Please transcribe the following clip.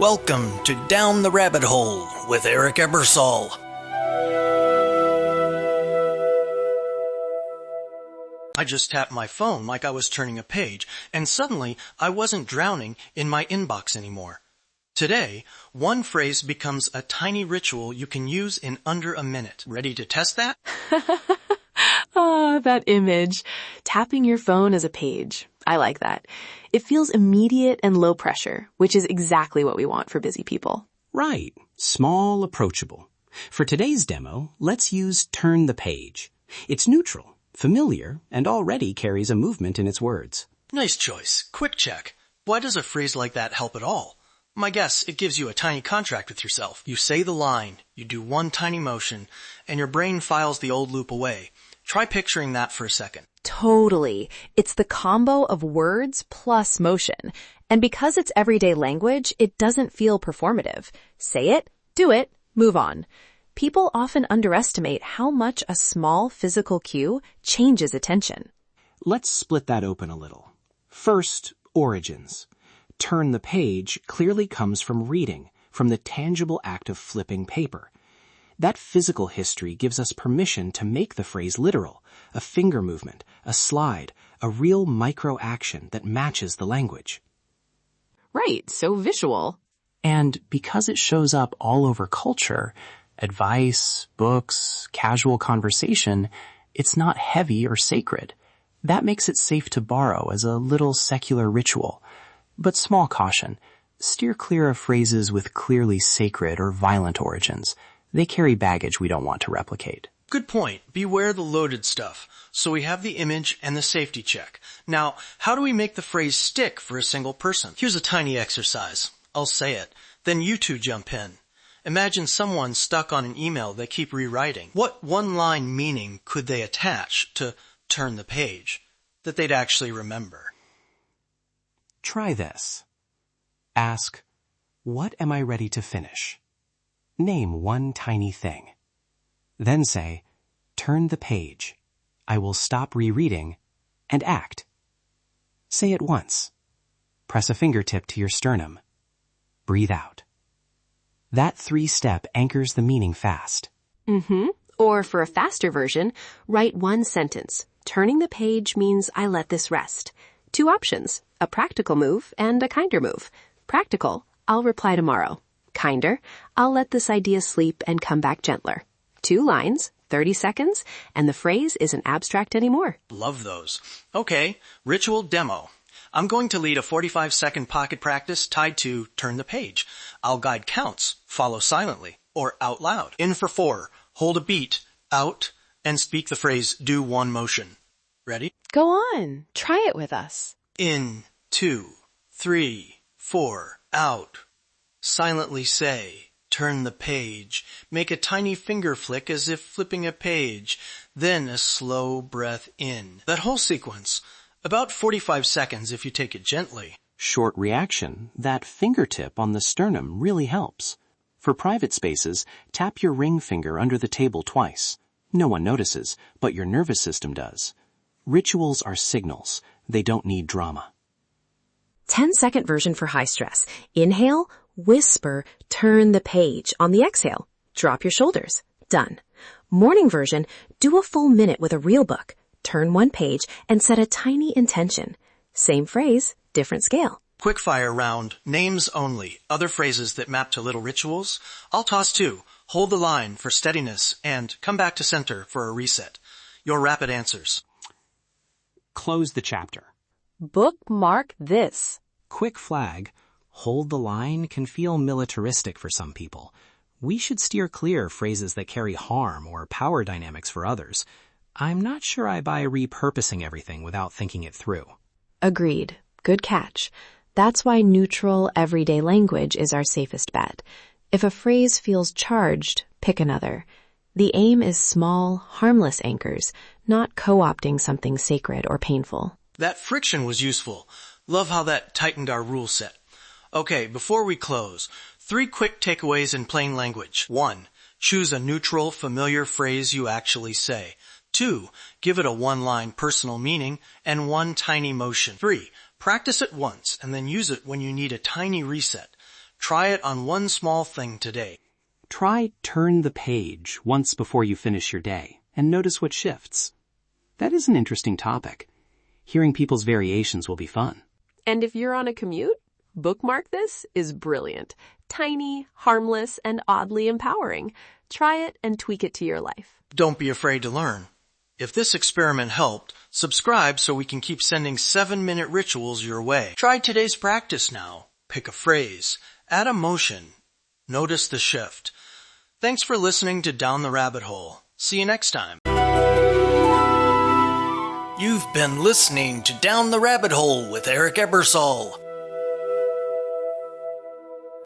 Welcome to Down the Rabbit Hole with Eric Ebersol. I just tapped my phone like I was turning a page, and suddenly I wasn't drowning in my inbox anymore. Today, one phrase becomes a tiny ritual you can use in under a minute. Ready to test that? Ah, that image. Tapping your phone as a page. I like that. It feels immediate and low pressure, which is exactly what we want for busy people. Right. Small, approachable. For today's demo, let's use turn the page. It's neutral, familiar, and already carries a movement in its words. Nice choice. Quick check. Why does a phrase like that help at all? My guess, it gives you a tiny contract with yourself. You say the line, you do one tiny motion, and your brain files the old loop away. Try picturing that for a second. Totally. It's the combo of words plus motion. And because it's everyday language, it doesn't feel performative. Say it, do it, move on. People often underestimate how much a small physical cue changes attention. Let's split that open a little. First, origins. Turn the page clearly comes from reading, from the tangible act of flipping paper. That physical history gives us permission to make the phrase literal, a finger movement, a slide, a real micro-action that matches the language. Right, so visual. And because it shows up all over culture, advice, books, casual conversation, it's not heavy or sacred. That makes it safe to borrow as a little secular ritual. But small caution, steer clear of phrases with clearly sacred or violent origins. They carry baggage we don't want to replicate. Good point. Beware the loaded stuff. So we have the image and the safety check. Now, how do we make the phrase stick for a single person? Here's a tiny exercise. I'll say it. Then you two jump in. Imagine someone stuck on an email they keep rewriting. What one-line meaning could they attach to turn the page that they'd actually remember? Try this. Ask, what am I ready to finish? Name one tiny thing. Then say, turn the page. I will stop rereading and act. Say it once. Press a fingertip to your sternum. Breathe out. That 3-step anchors the meaning fast. Or for a faster version, write one sentence. Turning the page means I let this rest. 2 options, a practical move and a kinder move. Practical, I'll reply tomorrow. Kinder, I'll let this idea sleep and come back gentler. 2 lines, 30 seconds, and the phrase isn't abstract anymore. Love those. Okay, ritual demo. I'm going to lead a 45-second pocket practice tied to turn the page. I'll guide counts, follow silently, or out loud. In for 4, hold a beat, out, and speak the phrase do one motion. Ready? Go on, try it with us. In, 2, 3, 4, out. Silently say, turn the page. Make a tiny finger flick as if flipping a page. Then a slow breath in. That whole sequence, about 45 seconds if you take it gently. Short reaction, that fingertip on the sternum really helps. For private spaces, tap your ring finger under the table twice. No one notices, but your nervous system does. Rituals are signals. They don't need drama. 10-second version for high stress. Inhale, whisper, turn the page. On the exhale, drop your shoulders. Done. Morning version, do a full minute with a real book. Turn one page and set a tiny intention. Same phrase, different scale. Quickfire round, names only, other phrases that map to little rituals. I'll toss 2. Hold the line for steadiness and come back to center for a reset. Your rapid answers. Close the chapter. Bookmark this. Quick flag. Hold the line can feel militaristic for some people. We should steer clear of phrases that carry harm or power dynamics for others. I'm not sure I buy repurposing everything without thinking it through. Agreed. Good catch. That's why neutral, everyday language is our safest bet. If a phrase feels charged, pick another. The aim is small, harmless anchors, not co-opting something sacred or painful. That friction was useful. Love how that tightened our rule set. Okay, before we close, 3 quick takeaways in plain language. 1. Choose a neutral, familiar phrase you actually say. 2. Give it a one-line personal meaning and one tiny motion. 3. Practice it once and then use it when you need a tiny reset. Try it on one small thing today. Try turn the page once before you finish your day and notice what shifts. That is an interesting topic. Hearing people's variations will be fun. And if you're on a commute, bookmark this is brilliant. Tiny, harmless, and oddly empowering. Try it and tweak it to your life. Don't be afraid to learn. If this experiment helped, subscribe so we can keep sending 7-minute rituals your way. Try today's practice now. Pick a phrase. Add emotion. Notice the shift. Thanks for listening to Down the Rabbit Hole. See you next time. You've been listening to Down the Rabbit Hole with Eric Ebersol.